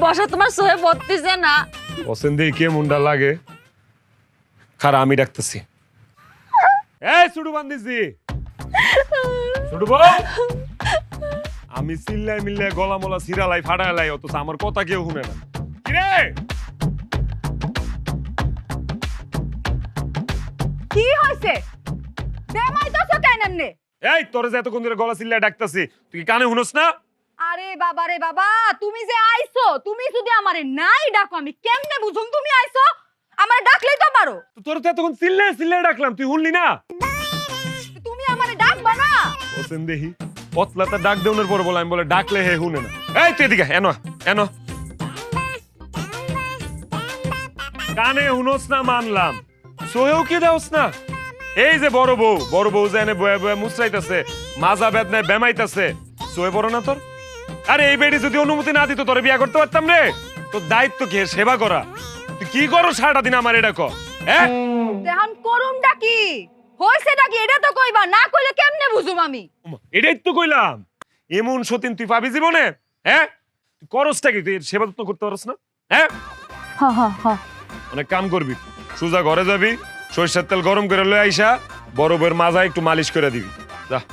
বসা তোমার সহে পড়তেছে না। পছন্দ কে মুন্ডা লাগে খারা আমি ডাকতেছি। এই ছুটু বান্দিছি ছুটু বউ আমি চিল্লাই মিল্লাই গলা মলা সিরালাই ফাড়ালাই অথচ আমার কথা কেউ শুনে না। কিরে কি হইছে? বেমাইতাছো কেন এমনে? এই তোরে যে এতক্ষণ ধরে গলা চিল্লাই ডাকতেছি তুই কি কানে শুনস না? আরে বাবা রে বাবা, তুমি যে আইছো, তুমি যদি আমারে নাই ডাকো আমি কেমনে বুঝুম তুমি আইছো? আমারে ডাকলেই তো পারো। তোর তো এতক্ষণ চিল্লাই চিল্লাই ডাকলাম তুই শুনলি না? তুমি আমারে ডাকবা না? পছন্দ দেখি পতলাটা ডাক দেওয়ার পর বলে আমি বলে ডাকলে হে শুনে না। এই তুই এদিকে এনো এনো কানে শুনস না মানলাম সোহেও কি দেওস না? এই যে বড় বউ যে এনে বয়ে বয়ে মুচড়াইতেছে মাজা বেদনায় বেমাইতেছে সোহে বড় না তোর? আরে এই বেডি যদি অনুমতি না দিত তোরে বিয়া করতে পারতাম রে। তোর দায়িত্ব কি এর সেবা করা? তুই কি করো সারাটা দিন আমার এটা কর। হ্যাঁ দেহন করুমটা কি হইছেটা কি এটা তো কইবা, না কইলে কেমনে বুঝুম আমি? এটাই তো কইলাম এমন সতীন তুই পাবি জীবনে? হ্যাঁ করসটা কি তুই এর সেবা যত্ন করতে পারস না? হ্যাঁ হা হা হা। অনেক কাম করবি সোজা ঘরে যাবি সরিষার তেল গরম করে লয়ে আইসা বড় বউয়ের মাজায় একটু মালিশ করে দিবি।